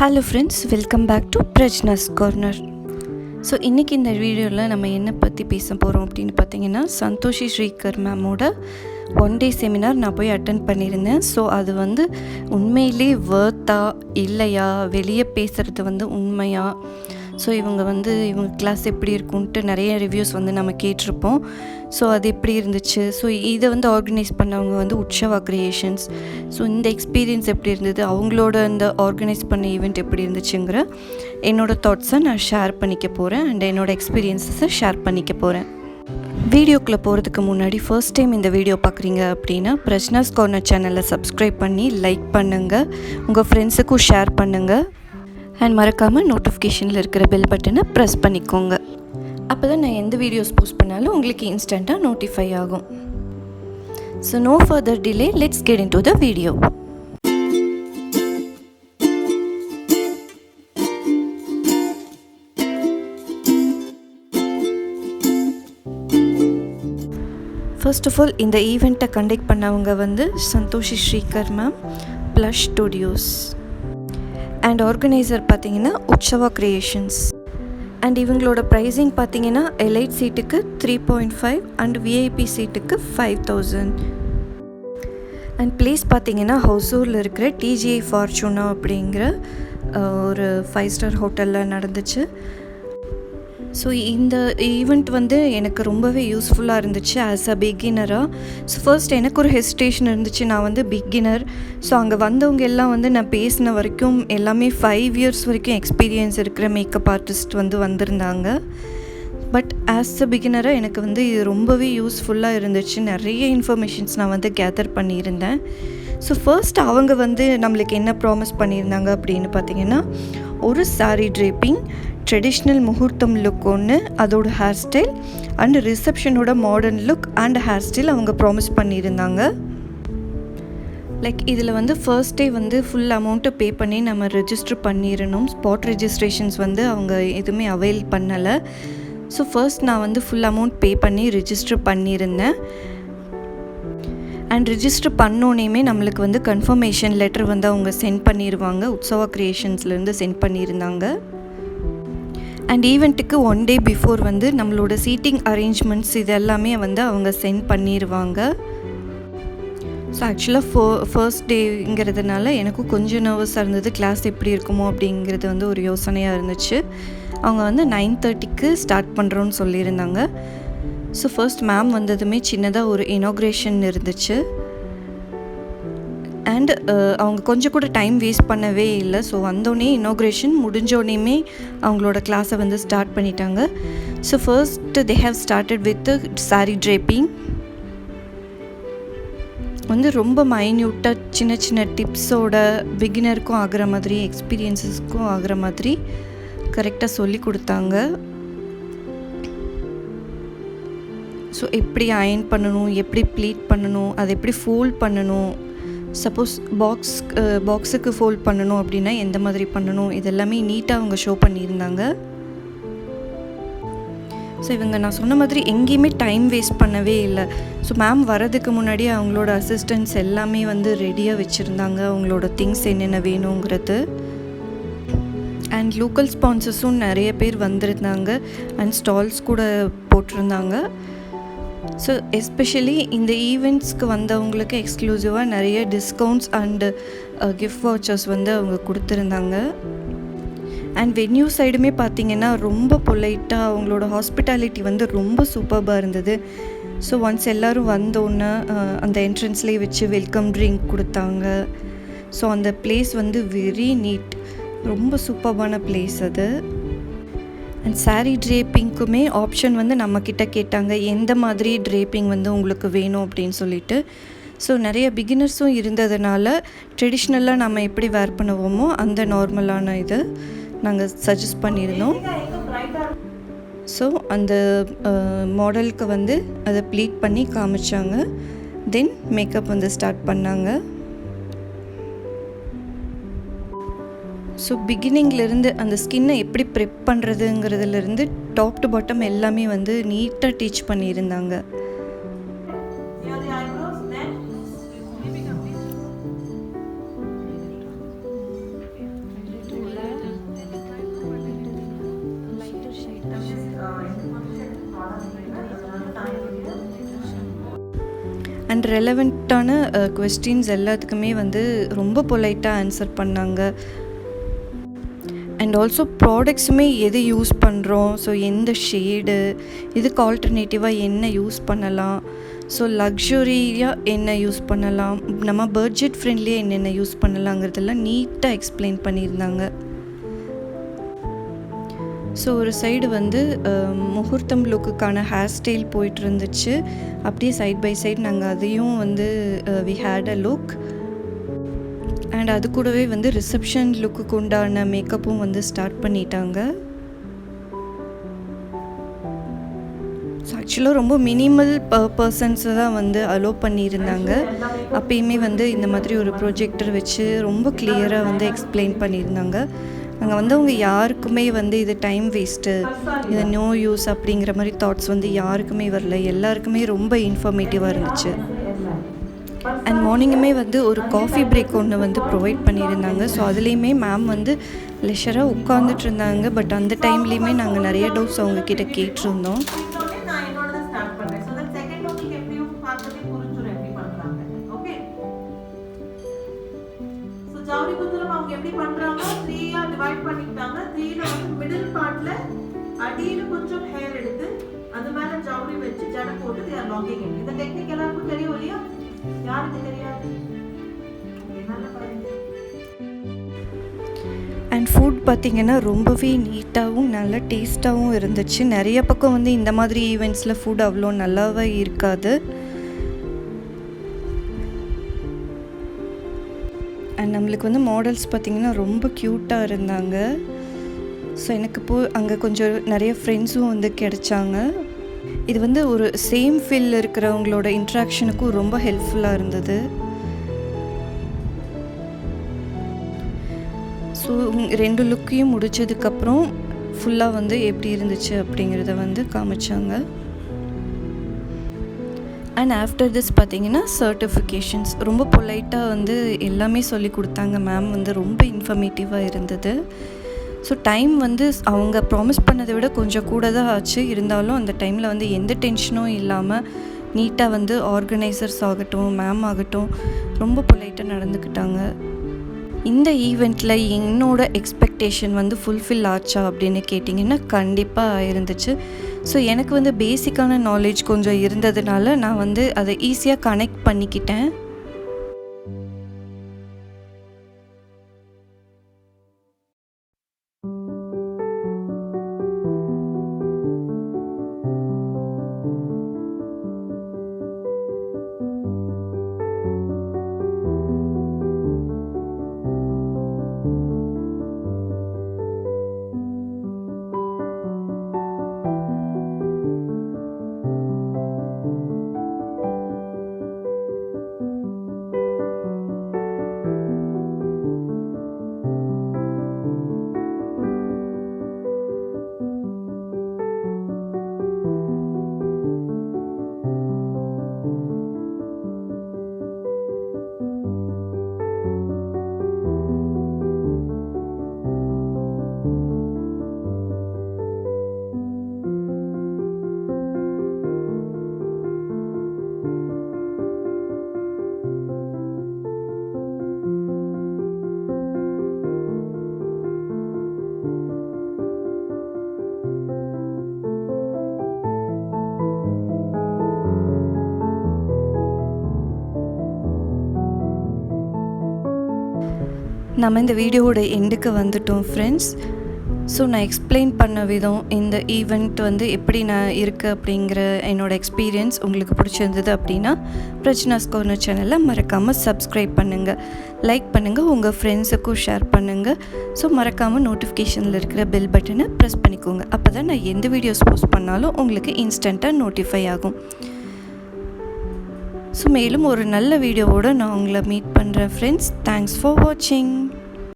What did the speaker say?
Hello friends, welcome back to Prajna's corner. So இன்றைக்கி இந்த வீடியோவில் நம்ம என்ன பற்றி பேச போகிறோம் அப்படின்னு பார்த்தீங்கன்னா, சந்தோஷி ஸ்ரீகர் மேமோட 1 day செமினார் நான் போய் அட்டென்ட் பண்ணியிருந்தேன். ஸோ அது உண்மையிலே வர்த்தா இல்லையா, வெளியே பேசுகிறது உண்மையா, ஸோ இவங்க கிளாஸ் எப்படி இருக்குன்ட்டு நிறைய ரிவ்யூஸ் நம்ம கேட்டிருப்போம். ஸோ அது எப்படி இருந்துச்சு, ஸோ இதை ஆர்கனைஸ் பண்ணவங்க உற்சவா கிரியேஷன்ஸ். ஸோ இந்த எக்ஸ்பீரியன்ஸ் எப்படி இருந்தது, அவங்களோட இந்த ஆர்கனைஸ் பண்ண ஈவெண்ட் எப்படி இருந்துச்சுங்கிற என்னோடய தாட்ஸை நான் ஷேர் பண்ணிக்க போகிறேன் அண்ட் என்னோடய எக்ஸ்பீரியன்ஸஸை ஷேர் பண்ணிக்க போகிறேன். வீடியோக்குள்ளே போகிறதுக்கு முன்னாடி ஃபர்ஸ்ட் டைம் இந்த வீடியோ பார்க்குறீங்க அப்படின்னா பிரஜ்னாஸ் கார்னர் சேனலை சப்ஸ்கிரைப் பண்ணி லைக் பண்ணுங்கள், உங்கள் ஃப்ரெண்ட்ஸுக்கும் ஷேர் பண்ணுங்கள் அண்ட் மறக்காமல் நோட்டிஃபிகேஷனில் இருக்கிற பெல் பட்டனை ப்ரெஸ் பண்ணிக்கோங்க. அப்போ தான் நான் எந்த வீடியோஸ் போஸ்ட் பண்ணாலும் உங்களுக்கு இன்ஸ்டண்ட்டாக நோட்டிஃபை ஆகும். So no further delay, let's get into the video. First of all இந்த ஈவெண்ட்டை கண்டக்ட் பண்ணவங்க Santhoshi Srikar ma'am, blush studios. And organiser பார்த்தீங்கன்னா உற்சவா கிரியேஷன்ஸ். அண்ட் இவங்களோட ப்ரைஸிங் பார்த்தீங்கன்னா எலைட் சீட்டுக்கு 3.5 அண்ட் விஐபி சீட்டுக்கு 5000. அண்ட் பிளேஸ் பார்த்தீங்கன்னா ஹவுசூரில் இருக்கிற டிஜிஐ ஃபார்ச்சூனா அப்படிங்கிற ஒரு 5-star ஹோட்டலில் நடந்துச்சு. ஸோ இந்த ஈவெண்ட் எனக்கு ரொம்பவே யூஸ்ஃபுல்லாக இருந்துச்சு ஆஸ் அ பிகினராக. ஸோ ஃபர்ஸ்ட் எனக்கு ஒரு ஹெசிடேஷன் இருந்துச்சு, நான் பிகினர். ஸோ அங்கே வந்தவங்க எல்லாம் நான் பேசின வரைக்கும் எல்லாமே 5 years வரைக்கும் எக்ஸ்பீரியன்ஸ் இருக்கிற மேக்கப் ஆர்டிஸ்ட் வந்திருந்தாங்க. பட் ஆஸ் அ பிகினராக எனக்கு இது ரொம்பவே யூஸ்ஃபுல்லாக இருந்துச்சு. நிறைய இன்ஃபர்மேஷன்ஸ் நான் கேதர் பண்ணியிருந்தேன். ஸோ ஃபர்ஸ்ட் அவங்க நம்மளுக்கு என்ன ப்ராமிஸ் பண்ணியிருந்தாங்க அப்படின்னு பார்த்தீங்கன்னா, ஒரு சாரீ ட்ரேப்பிங், ட்ரெடிஷ்னல் முகூர்த்தம் லுக் ஒன்று, அதோட ஹேர் ஸ்டைல் அண்ட் ரிசப்ஷனோட modern look and hair style அவங்க ப்ராமிஸ் பண்ணியிருந்தாங்க. லைக் இதில் first day full amount pay பண்ணி நம்ம ரெஜிஸ்டர் பண்ணிடணும். ஸ்பாட் ரெஜிஸ்ட்ரேஷன்ஸ் அவங்க எதுவுமே அவைல் பண்ணலை. ஸோ ஃபர்ஸ்ட் நான் ஃபுல் அமௌண்ட் பே பண்ணி ரெஜிஸ்டர் பண்ணியிருந்தேன். அண்ட் ரெஜிஸ்டர் பண்ணோன்னே நம்மளுக்கு கன்ஃபர்மேஷன் லெட்டர் அவங்க சென்ட் பண்ணிடுவாங்க. உற்சவா கிரியேஷன்ஸ்லேருந்து சென்ட் பண்ணியிருந்தாங்க. அண்ட் ஈவெண்ட்டுக்கு 1 day பிஃபோர் நம்மளோட சீட்டிங் அரேஞ்ச்மெண்ட்ஸ் இது எல்லாமே அவங்க சென்ட் பண்ணிடுவாங்க. ஸோ ஆக்சுவலாக ஃபர்ஸ்ட் டேங்கிறதுனால எனக்கும் கொஞ்சம் நர்வஸாக இருந்தது, கிளாஸ் எப்படி இருக்குமோ அப்படிங்கிறது ஒரு யோசனையாக இருந்துச்சு. அவங்க 9:30க்கு ஸ்டார்ட் பண்ணுறோன்னு சொல்லியிருந்தாங்க. ஸோ ஃபர்ஸ்ட் மேம் வந்ததுமே சின்னதாக ஒரு இனாக்ரேஷன் இருந்துச்சு. அண்ட் அவங்க கொஞ்சம் கூட டைம் வேஸ்ட் பண்ணவே இல்லை. ஸோ வந்தோடனே இனாக்ரேஷன் முடிஞ்சோடனேயுமே அவங்களோட கிளாஸை ஸ்டார்ட் பண்ணிட்டாங்க. So first they have started with sari draping. ரொம்ப மைன்யூட்டாக சின்ன சின்ன டிப்ஸோட பிகினருக்கும் ஆகிற மாதிரி, எக்ஸ்பீரியன்ஸஸ்க்கும் ஆகிற மாதிரி கரெக்டாக சொல்லி கொடுத்தாங்க. ஸோ எப்படி அயர்ன் பண்ணணும், எப்படி ப்ளீட் பண்ணணும், அதை எப்படி ஃபோல்ட் பண்ணணும், சப்போஸ் பாக்ஸுக்கு ஃபோல்ட் பண்ணணும் அப்படின்னா எந்த மாதிரி பண்ணணும், இதெல்லாமே நீட்டாக அவங்க ஷோ பண்ணியிருந்தாங்க. ஸோ நான் சொன்ன மாதிரி எங்கேயுமே டைம் வேஸ்ட் பண்ணவே இல்லை. ஸோ மேம் வரதுக்கு முன்னாடி அவங்களோட அசிஸ்டன்ட்ஸ் எல்லாமே ரெடியாக வச்சுருந்தாங்க, அவங்களோட திங்ஸ் என்னென்ன வேணுங்கிறது. அண்ட் லோக்கல் ஸ்பான்சர்ஸும் நிறைய பேர் வந்திருந்தாங்க அண்ட் ஸ்டால்ஸ் கூட போட்டிருந்தாங்க. ஸோ எஸ்பெஷலி இந்த ஈவெண்ட்ஸ்க்கு வந்தவங்களுக்கு எக்ஸ்க்ளூசிவாக நிறைய டிஸ்கவுண்ட்ஸ் அண்டு கிஃப்ட் வவுச்சர்ஸ் அவங்க கொடுத்துருந்தாங்க. அண்ட் வென்யூ சைடுமே பார்த்திங்கன்னா ரொம்ப பொலைட்டாக அவங்களோட ஹாஸ்பிட்டாலிட்டி ரொம்ப சூப்பராக இருந்தது. ஸோ ஒன்ஸ் எல்லோரும் வந்தோன்னே அந்த என்ட்ரன்ஸ்லேயே வச்சு வெல்கம் ட்ரிங்க் கொடுத்தாங்க. ஸோ அந்த பிளேஸ் வெரி நீட், ரொம்ப சூப்பரான பிளேஸ் அது. அண்ட் சாரீ ட்ரேப்பிங்க்குமே ஆப்ஷன் நம்மக்கிட்ட கேட்டாங்க, எந்த மாதிரி ட்ரேப்பிங் உங்களுக்கு வேணும் அப்படின்னு சொல்லிட்டு. ஸோ நிறைய பிகினர்ஸும் இருந்ததுனால ட்ரெடிஷ்னலாக நம்ம எப்படி வேர் பண்ணுவோமோ அந்த நார்மலான இது நாங்கள் சஜஸ்ட் பண்ணியிருந்தோம். ஸோ அந்த மாடலுக்கு அதை ப்ளீட் பண்ணி காமிச்சாங்க. தென் மேக்கப் ஸ்டார்ட் பண்ணாங்க. ஸோ பிகினிங்லேருந்து அந்த ஸ்கின்னை எப்படி ப்ரெப் பண்ணுறதுங்கிறதுலேருந்து டாப் டு பாட்டம் எல்லாமே நீட்டாக டீச் பண்ணியிருந்தாங்க. அண்ட் ரெலவெண்ட்டான கொஸ்டின்ஸ் எல்லாத்துக்குமே வந்து ரொம்ப பொலைட்டாக ஆன்சர் பண்ணாங்க. அண்ட் ஆல்சோ ப்ராடக்ட்ஸுமே எது யூஸ் பண்ணுறோம், ஸோ எந்த ஷேடு, இதுக்கு ஆல்டர்னேட்டிவாக என்ன யூஸ் பண்ணலாம், ஸோ லக்ஸுரியாக என்ன யூஸ் பண்ணலாம், நம்ம பட்ஜெட் ஃப்ரெண்ட்லியாக என்னென்ன யூஸ் பண்ணலாங்கிறதெல்லாம் நீட்டாக எக்ஸ்பிளைன் பண்ணியிருந்தாங்க. ஸோ ஒரு சைடு வந்து முகூர்த்தம் லுக்குக்கான ஹேர் ஸ்டைல் போயிட்டு இருந்துச்சு. அப்படியே சைட் பை சைட் நாங்கள் அதையும் வந்து we had a look. And அது கூடவே வந்து ரிசப்ஷன் லுக்குக்கு உண்டான மேக்கப்பும் வந்து ஸ்டார்ட் பண்ணிட்டாங்க. ஸோ ஆக்சுவலாக ரொம்ப மினிமல் பர்சன்ஸை தான் வந்து அலோவ் பண்ணியிருந்தாங்க. அப்பயுமே வந்து இந்த மாதிரி ஒரு ப்ரொஜெக்டர் வச்சு ரொம்ப கிளியராக வந்து எக்ஸ்பிளைன் பண்ணியிருந்தாங்க. நாங்கள் வந்து அவங்க யாருக்குமே வந்து இது டைம் வேஸ்ட்டு, இது நோ யூஸ் அப்படிங்கிற மாதிரி தாட்ஸ் வந்து யாருக்குமே வரல. எல்லாருக்குமே ரொம்ப இன்ஃபர்மேட்டிவாக இருந்துச்சு. அண்ட் மார்னிங்குமே வந்து ஒரு காஃபி பிரேக் ஒன்று வந்து ப்ரொவைட் பண்ணியிருந்தாங்க. ஸோ அதுலேயுமே மேம் வந்து லெஷராக உட்காந்துட்டு இருந்தாங்க. பட் அந்த டைம்லேயுமே நாங்கள் நிறைய டவுட்ஸ் அவங்கக்கிட்ட கேட்டிருந்தோம். ஜவுளி குத்துறம் அவங்க எப்படி பண்றாங்க, 3 டிவைட் பண்ணிட்டாங்க. 3ல வந்து மிடில் பார்ட்ல அடியில கொஞ்சம் ஹேர் எடுத்து அது மேல ஜவுளி வச்சு ஜட போட்டு they are locking it. இந்த டெக்னிக் எல்லாருக்கும் தெரியும் இல்லையா? யாருக்கு தெரியாது? நல்லா பாருங்க. அண்ட் ஃபுட் பார்த்திங்கன்னா ரொம்பவே நீட்டாகவும் நல்ல டேஸ்ட்டாகவும் இருந்துச்சு. நிறைய பக்கம் வந்து இந்த மாதிரி ஈவெண்ட்ஸில் ஃபுட் அவ்வளோ நல்லாவே இருக்காது. அண்ட் நம்மளுக்கு வந்து மாடல்ஸ் பார்த்திங்கன்னா ரொம்ப க்யூட்டாக இருந்தாங்க. ஸோ எனக்கு அங்கே கொஞ்சம் நிறைய ஃப்ரெண்ட்ஸும் வந்து கிடைச்சாங்க. இது வந்து ஒரு சேம் ஃபீல்டில் இருக்கிறவங்களோட இன்ட்ராக்ஷனுக்கும் ரொம்ப ஹெல்ப்ஃபுல்லாக இருந்தது. ஸோ 2 லுக்கையும் முடித்ததுக்கப்புறம் ஃபுல்லாக வந்து எப்படி இருந்துச்சு அப்படிங்கிறத வந்து காமிச்சாங்க. அண்ட் ஆஃப்டர் திஸ் பார்த்திங்கன்னா சர்டிஃபிகேஷன்ஸ் ரொம்ப பொலைட்டாக வந்து எல்லாமே சொல்லி கொடுத்தாங்க. மேம் வந்து ரொம்ப இன்ஃபர்மேட்டிவாக இருந்தது. ஸோ டைம் வந்து அவங்க ப்ராமிஸ் பண்ணதை விட கொஞ்சம் கூட தான் ஆச்சு. இருந்தாலும் அந்த டைமில் வந்து எந்த டென்ஷனும் இல்லாமல் நீட்டாக வந்து ஆர்கனைசர்ஸ் ஆகட்டும், மேம் ஆகட்டும் ரொம்ப பொலைட்டாக நடந்துக்கிட்டாங்க. இந்த ஈவெண்ட்டில் என்னோடய எக்ஸ்பெக்டேஷன் வந்து ஃபுல்ஃபில் ஆச்சா அப்படின்னு கேட்டிங்கன்னா கண்டிப்பாக இருந்துச்சு. ஸோ எனக்கு வந்து பேசிக்கான நாலேஜ் கொஞ்சம் இருந்ததுனால நான் வந்து அதை ஈஸியாக கனெக்ட் பண்ணிக்கிட்டேன். நம்ம இந்த வீடியோவோட எண்டுக்கு வந்துட்டோம் ஃப்ரெண்ட்ஸ். ஸோ நான் எக்ஸ்பிளைன் பண்ண விதம், இந்த ஈவெண்ட் வந்து எப்படி நான் இருக்குது அப்படிங்கிற என்னோடய எக்ஸ்பீரியன்ஸ் உங்களுக்கு பிடிச்சிருந்தது அப்படின்னா பிரச்சனாஸ் கார்னர் சேனலை மறக்காமல் சப்ஸ்கிரைப் பண்ணுங்கள், லைக் பண்ணுங்கள், உங்கள் ஃப்ரெண்ட்ஸுக்கும் ஷேர் பண்ணுங்கள். ஸோ மறக்காமல் நோட்டிஃபிகேஷனில் இருக்கிற பெல் பட்டனை ப்ரெஸ் பண்ணிக்கோங்க. அப்போ தான் நான் எந்த வீடியோஸ் போஸ்ட் பண்ணாலும் உங்களுக்கு இன்ஸ்டண்ட்டாக நோட்டிஃபை ஆகும். ஸோ மேலும் ஒரு நல்ல வீடியோவோடு நான் உங்களை மீட் பண்ணுறேன் ஃப்ரெண்ட்ஸ். தேங்க்ஸ் ஃபார் வாட்சிங்.